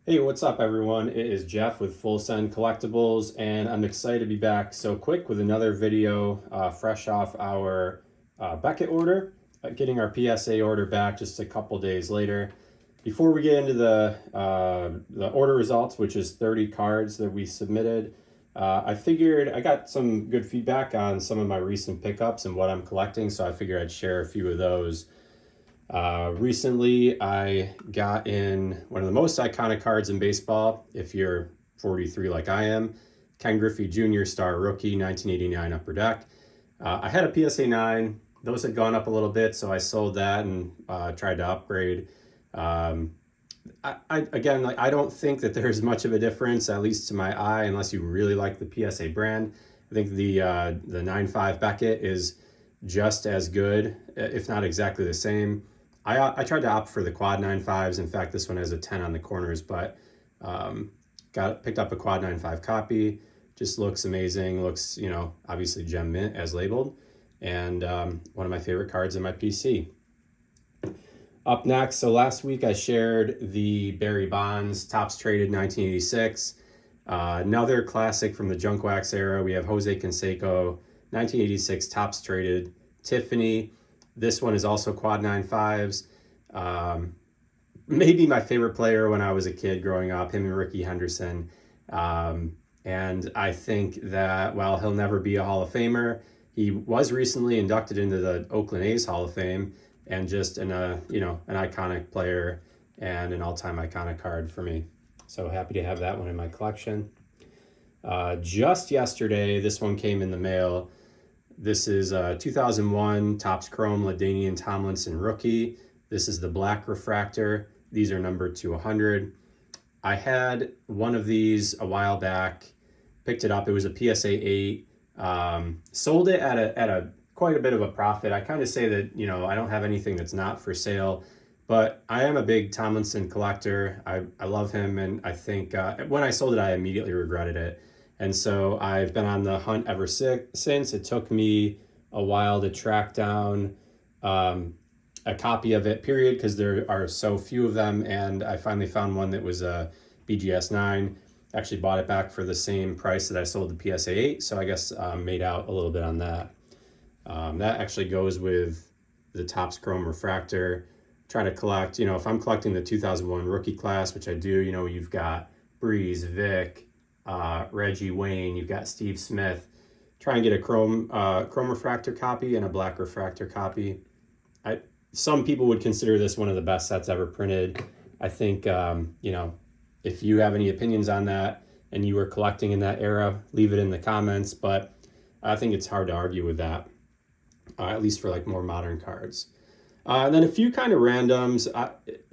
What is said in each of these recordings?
Hey, what's up, everyone? It is Jeff with Full Send Collectibles, and I'm excited to be back so quick with another video fresh off our Beckett order, getting our PSA order back just a couple days later. Before we get into the order results, which is 30 cards that we submitted, I figured I got some good feedback on some of my recent pickups and what I'm collecting, so I figured I'd share a few of those. Recently, I got in one of the most iconic cards in baseball, if you're 43 like I am, Ken Griffey Jr. Star Rookie, 1989 Upper Deck. I had a PSA 9. Those had gone up a little bit, so I sold that and tried to upgrade. Um, Again, like I don't think that there's much of a difference, at least to my eye, unless you really like the PSA brand. I think the 9.5 Beckett is just as good, if not exactly the same. I tried to opt for the quad 9.5s. In fact, this one has a 10 on the corners, but picked up a quad 9.5 copy. Just looks amazing. Looks, obviously gem mint as labeled, and one of my favorite cards in my PC. Up next, so last week I shared the Barry Bonds Topps Traded 1986. Another classic from the junk wax era. We have Jose Canseco, 1986 Topps Traded Tiffany. This one is also quad 9.5s. Maybe my favorite player when I was a kid growing up, him and Ricky Henderson. And I think that while he'll never be a Hall of Famer, he was recently inducted into the Oakland A's Hall of Fame, and just an iconic player and an all-time iconic card for me. So happy to have that one in my collection. Just yesterday, this one came in the mail. This is 2001 Topps Chrome LaDainian Tomlinson Rookie. This is the black refractor. These are numbered to 100. I had one of these a while back, picked it up. It was a PSA 8. Sold it at a quite a bit of a profit. I kind of say that, I don't have anything that's not for sale, but I am a big Tomlinson collector. I love him, and I think when I sold it, I immediately regretted it. And so I've been on the hunt ever since. It took me a while to track down a copy of it, period, because there are so few of them, and I finally found one that was a BGS 9. Actually bought it back for the same price that I sold the PSA 8, so I guess made out a little bit on that. That actually goes with the Topps Chrome Refractor. Try to collect, if I'm collecting the 2001 rookie class, which I do, you've got Breeze, Vic, Reggie Wayne, you've got Steve Smith. Try and get a Chrome Refractor copy and a black refractor copy. Some people would consider this one of the best sets ever printed. I think, if you have any opinions on that and you were collecting in that era, leave it in the comments, but I think it's hard to argue with that. At least for like more modern cards. And then a few kind of randoms.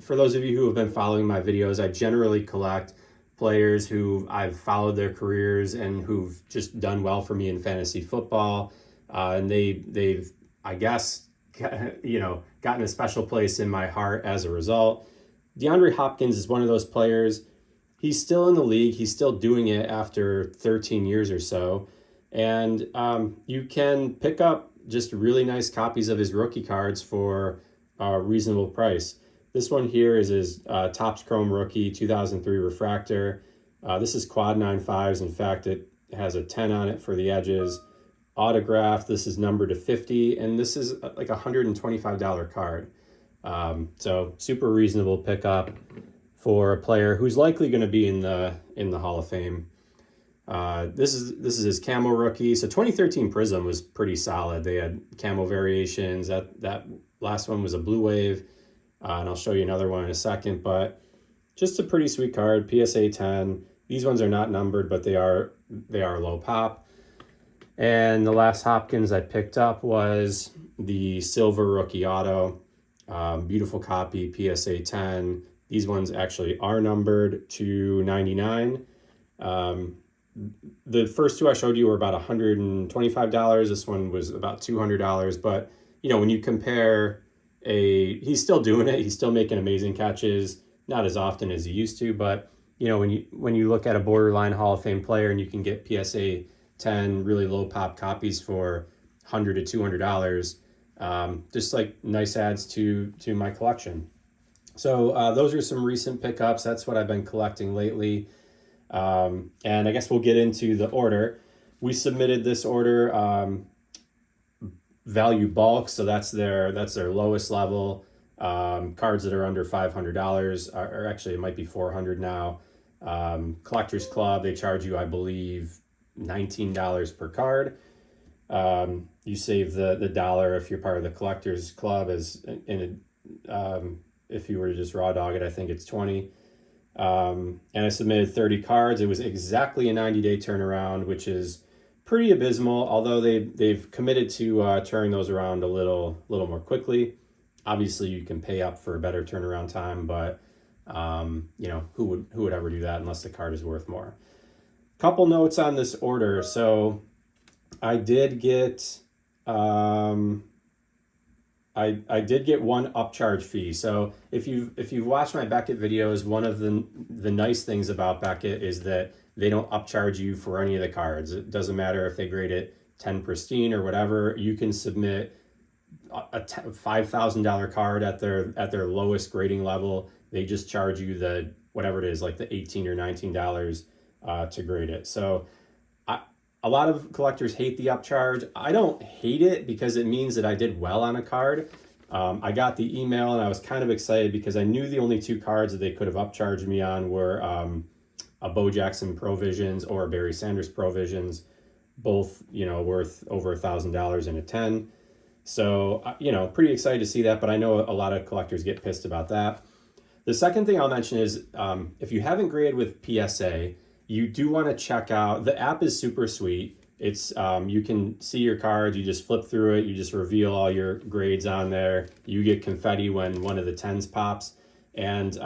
For those of you who have been following my videos, I generally collect players who I've followed their careers and who've just done well for me in fantasy football. And they've, I guess, gotten a special place in my heart as a result. DeAndre Hopkins is one of those players. He's still in the league. He's still doing it after 13 years or so. And you can pick up just really nice copies of his rookie cards for a reasonable price. This one here is his Topps Chrome Rookie 2003 Refractor. This is quad 9.5s. In fact, it has a 10 on it for the edges. Autograph, this is numbered to 50, and this is like a $125 card. So super reasonable pickup for a player who's likely going to be in the Hall of Fame. This is his camo rookie. So 2013 Prism was pretty solid. They had camo variations. That last one was a blue wave, and I'll show you another one in a second. But just a pretty sweet card. PSA 10. These ones are not numbered, but they are low pop. And the last Hopkins I picked up was the silver rookie auto. Beautiful copy, PSA 10. These ones actually are numbered to 99. The first two I showed you were about $125. This one was about $200. But, when you compare he's still doing it. He's still making amazing catches, not as often as he used to. But, when you look at a borderline Hall of Fame player and you can get PSA 10 really low pop copies for $100 to $200, just like nice adds to my collection. So those are some recent pickups. That's what I've been collecting lately. And I guess we'll get into the order. We submitted this order value bulk, so that's their lowest level. Cards that are under $500, or actually it might be 400 now. Collectors Club, they charge you, I believe, $19 per card. You save the dollar if you're part of the Collectors Club, as in if you were to just raw dog it, I think it's 20. And I submitted 30 cards. It was exactly a 90-day turnaround, which is pretty abysmal, although they've committed to turning those around a little more quickly. Obviously, you can pay up for a better turnaround time, but who would ever do that unless the card is worth more? Couple notes on this order. So I did get I did get one upcharge fee. So if you've watched my Beckett videos, one of the nice things about Beckett is that they don't upcharge you for any of the cards. It doesn't matter if they grade it 10 pristine or whatever. You can submit a $5,000 card at their lowest grading level. They just charge you the whatever it is, like the $18 or $19 to grade it. So a lot of collectors hate the upcharge. I don't hate it because it means that I did well on a card. I got the email and I was kind of excited because I knew the only two cards that they could have upcharged me on were a Bo Jackson Provisions or a Barry Sanders Provisions, both worth over $1,000 in a 10. So pretty excited to see that, but I know a lot of collectors get pissed about that. The second thing I'll mention is if you haven't graded with PSA, you do want to check out, the app is super sweet. It's you can see your cards, you just flip through it, you just reveal all your grades on there. You get confetti when one of the 10s pops. And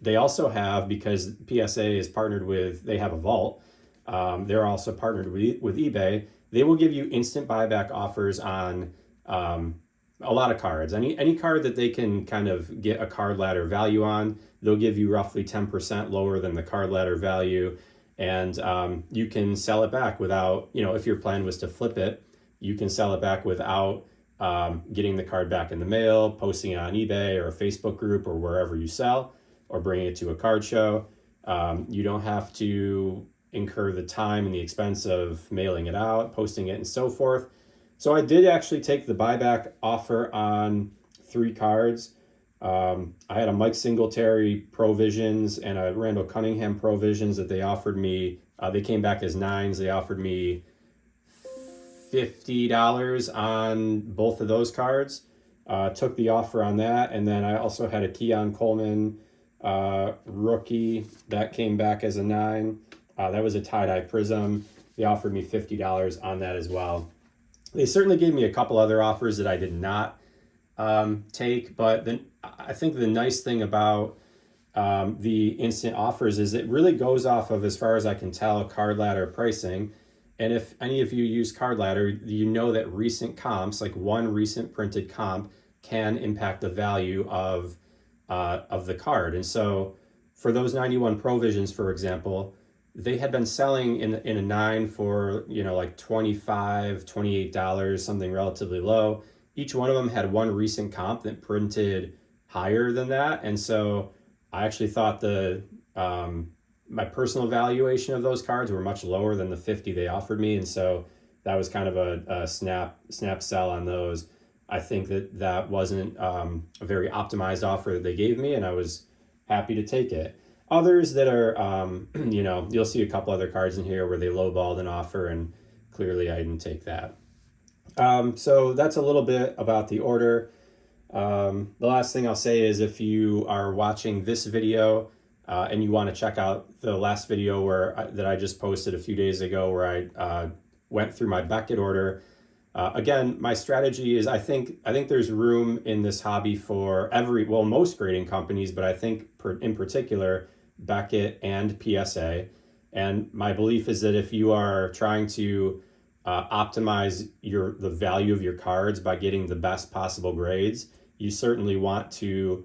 they also have, because PSA is partnered with, they have a vault, they're also partnered with eBay. They will give you instant buyback offers on a lot of cards. Any card that they can kind of get a card ladder value on, they'll give you roughly 10% lower than the card ladder value. And you can sell it back without, if your plan was to flip it, you can sell it back without getting the card back in the mail, posting it on eBay or a Facebook group or wherever you sell, or bringing it to a card show. You don't have to incur the time and the expense of mailing it out, posting it, and so forth. So I did actually take the buyback offer on 3 cards. I had a Mike Singletary Provisions and a Randall Cunningham Provisions that they offered me. They came back as 9s. They offered me $50 on both of those cards. Took the offer on that. And then I also had a Keon Coleman rookie that came back as a 9. That was a tie-dye prism. They offered me $50 on that as well. They certainly gave me a couple other offers that I did not take, but then I think the nice thing about the instant offers is it really goes off of, as far as I can tell, card ladder pricing. And if any of you use card ladder, you know that recent comps, like one recent printed comp, can impact the value of the card. And so for those 91 Provisions, for example, they had been selling in a 9 for like $25, $28, something relatively low. Each one of them had one recent comp that printed higher than that. And so I actually thought my personal valuation of those cards were much lower than the 50 they offered me. And so that was kind of a snap sell on those. I think that wasn't a very optimized offer that they gave me, and I was happy to take it. Others that are, you'll see a couple other cards in here where they lowballed an offer, and clearly I didn't take that. So that's a little bit about the order. The last thing I'll say is if you are watching this video and you want to check out the last video that I just posted a few days ago where I went through my Beckett order. Again, my strategy is I think there's room in this hobby for most grading companies, but I think in particular Beckett and PSA. And my belief is that if you are trying to optimize the value of your cards by getting the best possible grades, you certainly want to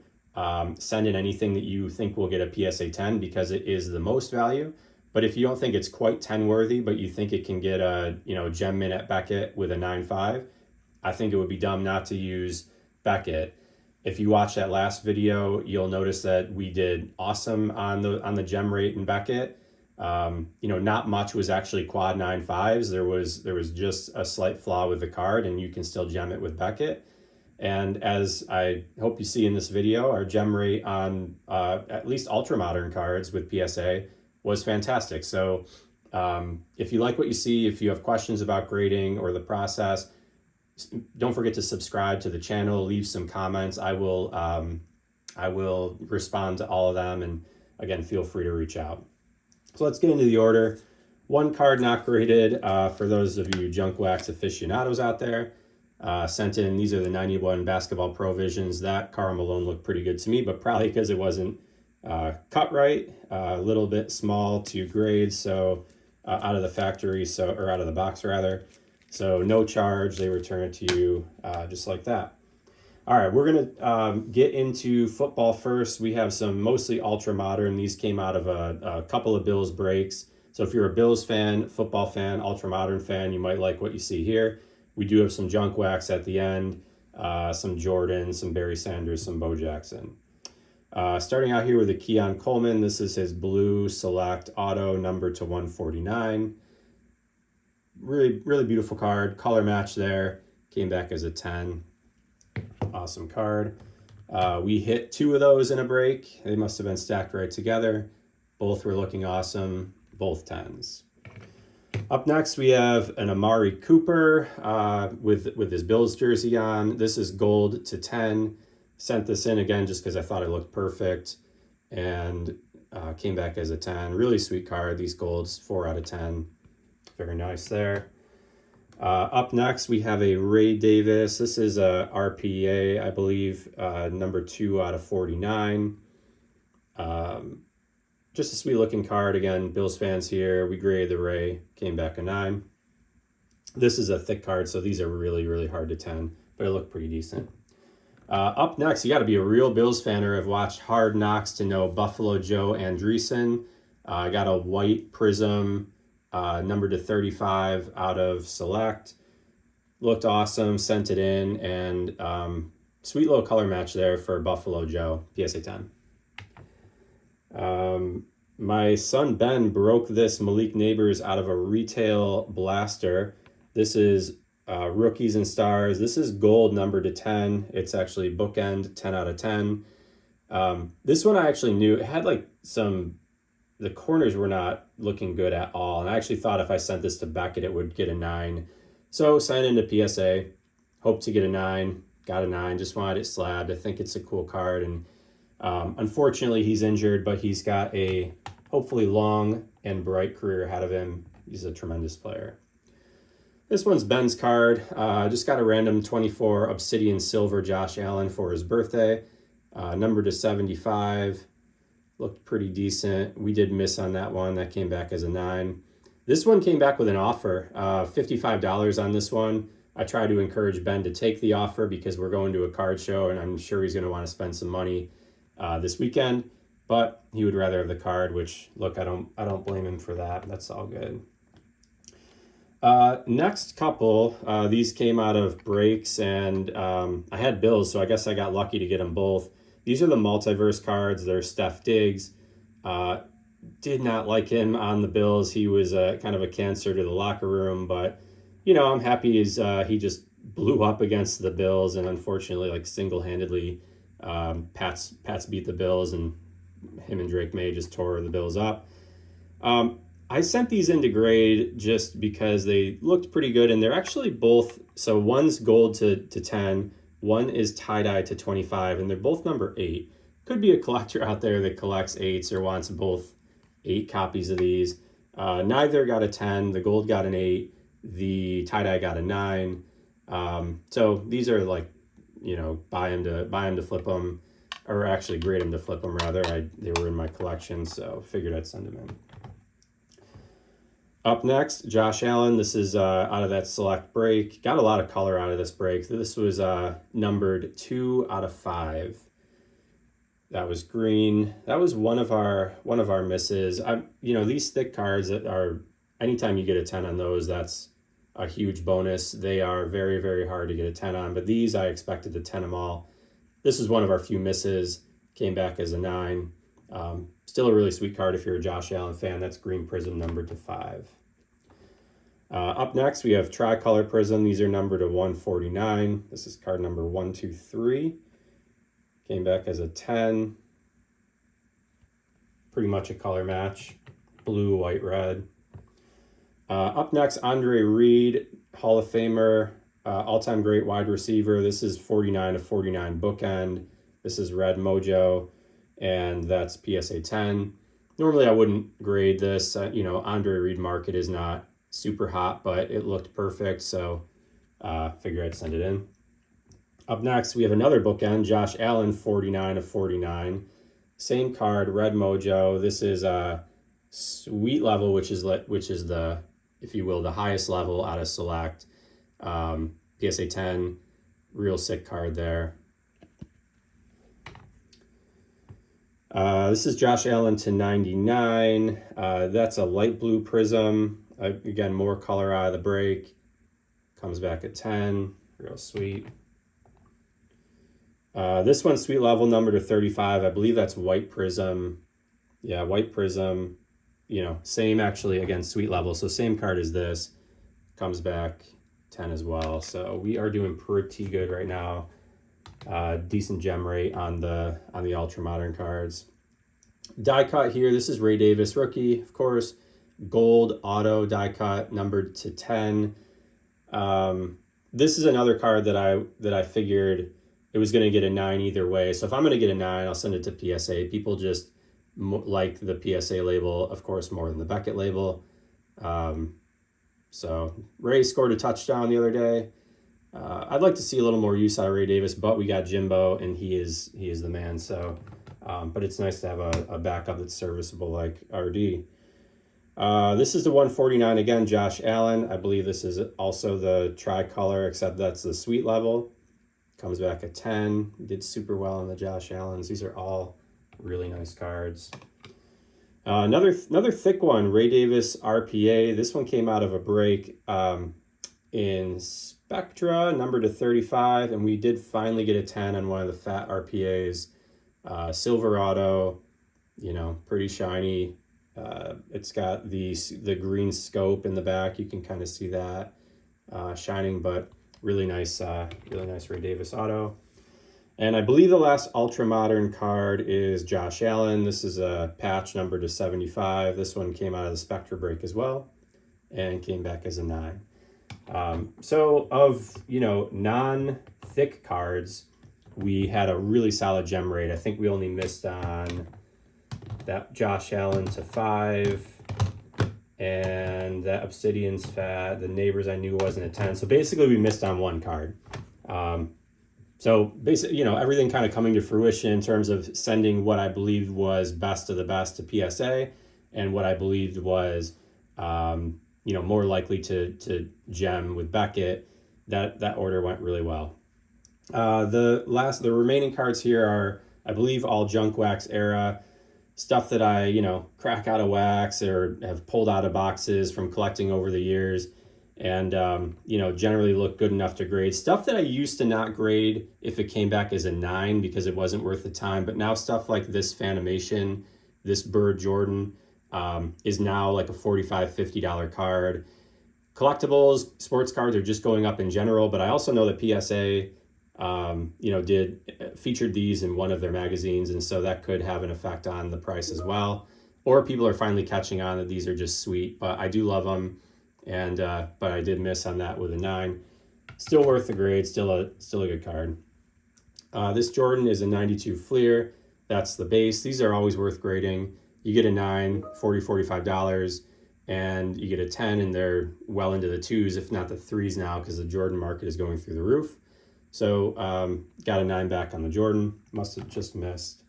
send in anything that you think will get a PSA 10 because it is the most value. But if you don't think it's quite 10 worthy, but you think it can get a gem min at Beckett with a 9.5, I think it would be dumb not to use Beckett. If you watch that last video, you'll notice that we did awesome on the gem rate in Beckett. Not much was actually quad 9.5s. There was just a slight flaw with the card, and you can still gem it with Beckett. And as I hope you see in this video, our gem rate on at least ultra modern cards with PSA was fantastic. So if you like what you see, if you have questions about grading or the process, don't forget to subscribe to the channel, leave some comments. I will respond to all of them. And again, feel free to reach out. So let's get into the order. One card not graded for those of you junk wax aficionados out there. Sent in, these are the 91 Basketball Pro Visions. That Karl Malone looked pretty good to me, but probably because it wasn't cut right, a little bit small to grade, so out of the factory, or out of the box rather. So no charge, they return it to you just like that. All right, we're gonna get into football first. We have some mostly ultra modern. These came out of a couple of Bills breaks. So if you're a Bills fan, football fan, ultra modern fan, you might like what you see here. We do have some junk wax at the end, some Jordan, some Barry Sanders, some Bo Jackson. Starting out here with a Keon Coleman. This is his blue select auto, number to 149. Really, really beautiful card. Color match there. Came back as a 10. Awesome card. We hit 2 of those in a break. They must have been stacked right together. Both were looking awesome. Both 10s. Up next, we have an Amari Cooper with his Bills jersey on. This is gold to 10. Sent this in again just because I thought it looked perfect, and came back as a 10. Really sweet card. These golds, 4 out of 10. Very nice there. Up next, we have a Ray Davis. This is a RPA, I believe, number 2 out of 49. Just a sweet looking card. Again, Bills fans here. We graded the Ray, came back a 9. This is a thick card, so these are really, really hard to 10, but it looked pretty decent. Up next, you got to be a real Bills fan or have watched Hard Knocks to know Buffalo Joe Andreessen. I got a white prism, number to 35 out of Select. Looked awesome, sent it in, and sweet little color match there for Buffalo Joe, PSA 10. My son Ben broke this Malik Neighbors out of a retail blaster. This is Rookies and Stars. This is gold, number to 10. It's actually bookend, 10 out of 10. This one I actually knew it had like the corners were not looking good at all. And I actually thought if I sent this to Beckett, it would get a 9. So signed into PSA, hope to get a 9, got a 9, just wanted it slabbed. I think it's a cool card. And unfortunately, he's injured, but he's got a hopefully long and bright career ahead of him. He's a tremendous player. This one's Ben's card. Just got a random 24 Obsidian Silver Josh Allen for his birthday. Number to 75. Looked pretty decent. We did miss on that one. That came back as a 9. This one came back with an offer, $55 on this one. I tried to encourage Ben to take the offer because we're going to a card show and I'm sure he's going to want to spend some money this weekend, but he would rather have the card, which look, I don't blame him for that. That's all good. Next couple, these came out of breaks, and I had Bills, so I guess I got lucky to get them both. These are the multiverse cards. They're Steph Diggs. Did not like him on the Bills. He was kind of a cancer to the locker room, but I'm happy he just blew up against the Bills, and unfortunately, like single-handedly, Pats beat the Bills, and him and Drake May just tore the Bills up. I sent these into grade just because they looked pretty good, and they're actually both, so one's gold to 10, one is tie-dye to 25, and they're both number 8. Could be a collector out there that collects 8s or wants both 8 copies of these. Neither got a 10, the gold got an 8, the tie-dye got a 9. So these are like, buy them to flip them, or actually grade them to flip them rather. They were in my collection, so figured I'd send them in. Up next, Josh Allen. This is out of that select break. Got a lot of color out of this break. This was numbered 2 out of 5. That was green. That was one of our misses. These thick cards that are, anytime you get a 10 on those, that's a huge bonus. They are very, very hard to get a 10 on, but these I expected to 10 them all. this is one of our few misses. Came back as a 9. Still a really sweet card if you're a Josh Allen fan. That's Green Prism numbered to 5. Up next, we have Tricolor Prism. These are numbered to 149. This is card number 123. Came back as a 10. Pretty much a color match. Blue, white, red. Up next, Andre Reed, Hall of Famer, all-time great wide receiver. This is 49 of 49 bookend. This is red mojo, and that's PSA 10. Normally, I wouldn't grade this. Andre Reed market is not super hot, but it looked perfect, so figure I'd send it in. Up next, we have another bookend, Josh Allen, 49 of 49. Same card, red mojo. This is a sweet level, which is the, if you will, the highest level out of select. PSA 10, real sick card there. This is Josh Allen to 99. That's a light blue prism. Again, more color out of the break. Comes back at 10. Real sweet. This one's sweet level number to 35. I believe that's white prism. Yeah, white prism. Same actually, again, sweet level. So same card as this. Comes back 10 as well. So we are doing pretty good right now. Decent gem rate on the ultra modern cards. Die cut here. This is Ray Davis rookie, of course. Gold auto die cut numbered to 10. This is another card that I figured it was going to get a 9 either way. So if I'm going to get a 9, I'll send it to PSA. People just like the PSA label, of course, more than the Beckett label. So Ray scored a touchdown the other day. I'd like to see a little more use out of Ray Davis, but we got Jimbo, and he is the man. So, but it's nice to have a backup that's serviceable like RD. This is the 149 again, Josh Allen. I believe this is also the tricolor, except that's the sweet level. Comes back at 10. Did super well on the Josh Allens. These are all really nice cards. Another thick one, Ray Davis RPA. This one came out of a break in Spectra, number to 35, and we did finally get a 10 on one of the fat RPAs. Silverado, pretty shiny. It's got the green scope in the back. You can kind of see that shining, but really nice Ray Davis auto. And I believe the last ultra modern card is Josh Allen. This is a patch number to 75. This one came out of the Spectra break as well and came back as a 9. So of, non-thick cards, we had a really solid gem rate. I think we only missed on that Josh Allen to 5 and that Obsidian's fat. The Neighbors I knew wasn't a 10. So basically we missed on one card. So basically, everything kind of coming to fruition in terms of sending what I believed was best of the best to PSA and what I believed was, more likely to gem with Beckett. That order went really well. The remaining cards here are, I believe, all junk wax era stuff that I, crack out of wax or have pulled out of boxes from collecting over the years. And, generally look good enough to grade. Stuff that I used to not grade if it came back as a 9 because it wasn't worth the time. But now stuff like this Fanimation, this Bird Jordan, is now like a $45, $50 card. Collectibles, sports cards are just going up in general. But I also know that PSA, featured these in one of their magazines. And so that could have an effect on the price as well. Or people are finally catching on that these are just sweet. But I do love them. And but I did miss on that with a 9. Still worth the grade. Still a good card. This Jordan is a 92 Fleer. That's the base. These are always worth grading. You get a 9, $45, and you get a 10, and they're well into the 2s, if not the 3s now, because the Jordan market is going through the roof. So got a 9 back on the Jordan. Must have just missed.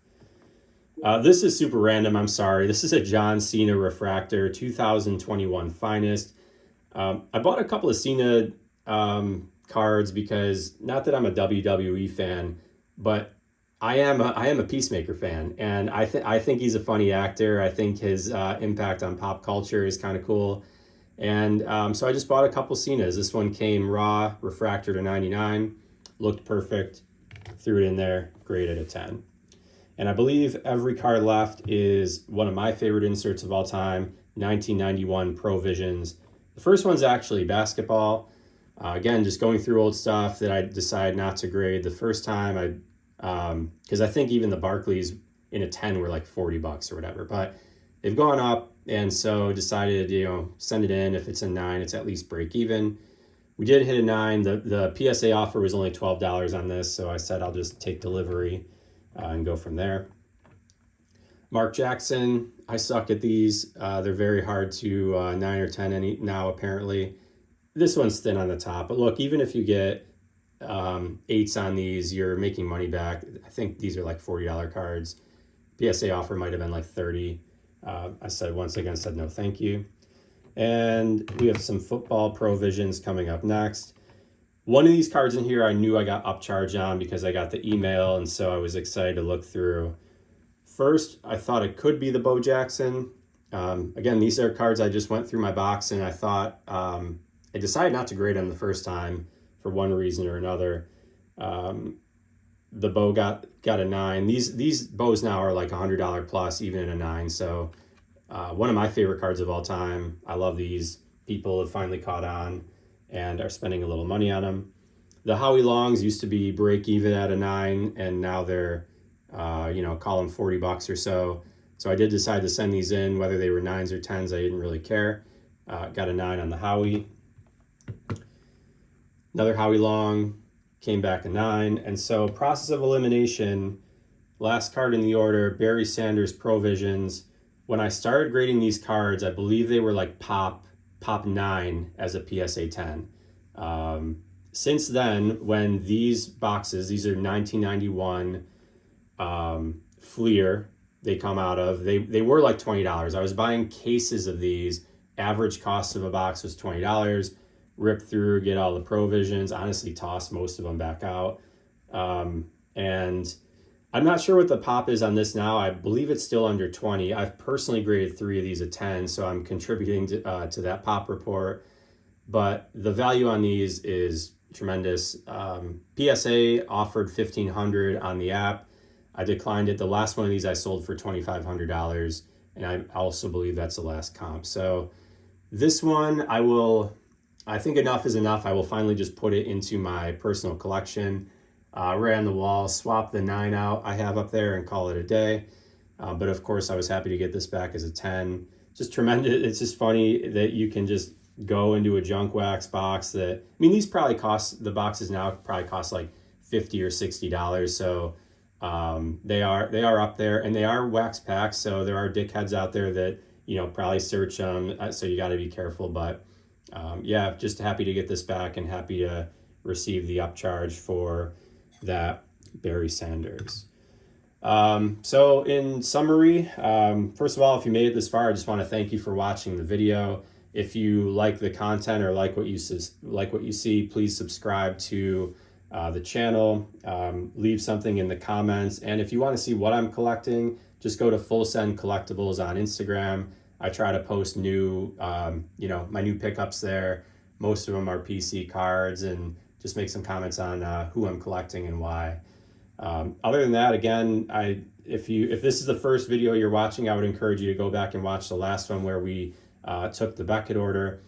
This is super random. I'm sorry. This is a John Cena refractor, 2021 finest. I bought a couple of Cena cards because, not that I'm a WWE fan, but I am a Peacemaker fan, and I think he's a funny actor. I think his impact on pop culture is kind of cool, and so I just bought a couple Cenas. This one came raw, refractor to 99, looked perfect. threw it in there, graded a 10. And I believe every card left is one of my favorite inserts of all time, 1991 Pro Visions. The first one's actually basketball. Again, just going through old stuff that I decided not to grade. The first time because I think even the Barclays in a 10 were like $40 or whatever, but they've gone up, and so decided, send it in. If it's a 9, it's at least break even. We did hit a 9. The PSA offer was only $12 on this, so I said I'll just take delivery and go from there. Mark Jackson, I suck at these. They're very hard to 9 or 10 now, apparently. This one's thin on the top, but look, even if you get 8s on these, you're making money back. I think these are like $40 cards. PSA offer might have been like 30. I said no thank you. And we have some football provisions coming up next. One of these cards in here I knew I got upcharged on because I got the email, and so I was excited to look through. First, I thought it could be the Bo Jackson. Again, these are cards I just went through my box, and I thought I decided not to grade them the first time for one reason or another. The Bo got a 9. These bows now are like $100 plus, even in a 9. So one of my favorite cards of all time. I love these. People have finally caught on and are spending a little money on them. The Howie Longs used to be break even at a 9, and now they're call them $40 or so. So I did decide to send these in, whether they were 9s or 10s. I didn't really care. Got a 9 on the Howie. Another Howie Long, came back a 9. And so process of elimination, last card in the order, Barry Sanders Provisions. When I started grading these cards, I believe they were like pop 9 as a PSA 10. Since then, when these boxes, these are 1991 Fleer, they come out of, they were like $20. I was buying cases of these. Average cost of a box was $20. Rip through, get all the provisions, honestly toss most of them back out. And I'm not sure what the pop is on this now. I believe it's still under 20. I've personally graded 3 of these a 10, so I'm contributing to that pop report. But the value on these is tremendous. PSA offered $1,500 on the app. I declined it. The last one of these I sold for $2,500, and I also believe that's the last comp. So this one, I think enough is enough. I will finally just put it into my personal collection, right on the wall, swap the 9 out I have up there and call it a day. But of course, I was happy to get this back as a 10. Just tremendous. It's just funny that you can just go into a junk wax box these probably cost, the boxes now probably cost like $50 or $60. So they are up there, and they are wax packs. So there are dickheads out there that, probably search them. So you got to be careful, but just happy to get this back and happy to receive the upcharge for that Barry Sanders. So in summary, first of all, if you made it this far, I just want to thank you for watching the video. If you like the content or like what you see, please subscribe to the channel. Leave something in the comments, and if you want to see what I'm collecting, just go to Full Send Collectibles on Instagram. I try to post new, my new pickups there. Most of them are PC cards, and just make some comments on who I'm collecting and why. Other than that, again, if this is the first video you're watching, I would encourage you to go back and watch the last one where we took the Beckett order.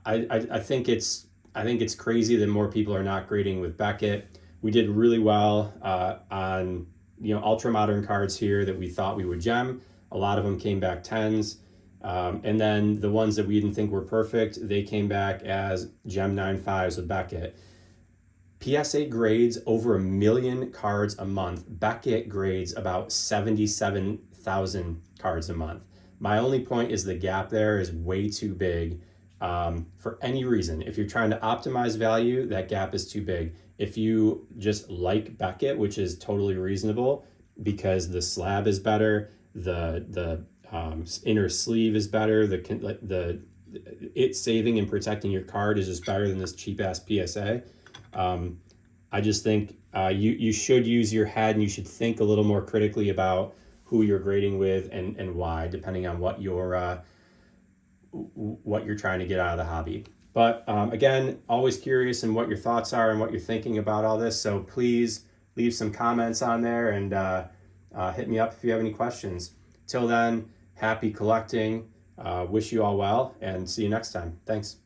I think it's crazy that more people are not grading with Beckett. We did really well on ultra modern cards here that we thought we would gem. A lot of them came back 10s. And then the ones that we didn't think were perfect, they came back as Gem 9.5s with Beckett. PSA grades over 1 million cards a month. Beckett grades about 77,000 cards a month. My only point is the gap there is way too big for any reason. If you're trying to optimize value, that gap is too big. If you just like Beckett, which is totally reasonable because the slab is better, the inner sleeve is better, it's saving and protecting your card is just better than this cheap ass PSA. I just think you should use your head, and you should think a little more critically about who you're grading with and why, depending on what you're trying to get out of the hobby. But again, always curious in what your thoughts are and what you're thinking about all this. So please leave some comments on there, and hit me up if you have any questions. Till then, happy collecting. Wish you all well, and see you next time. Thanks.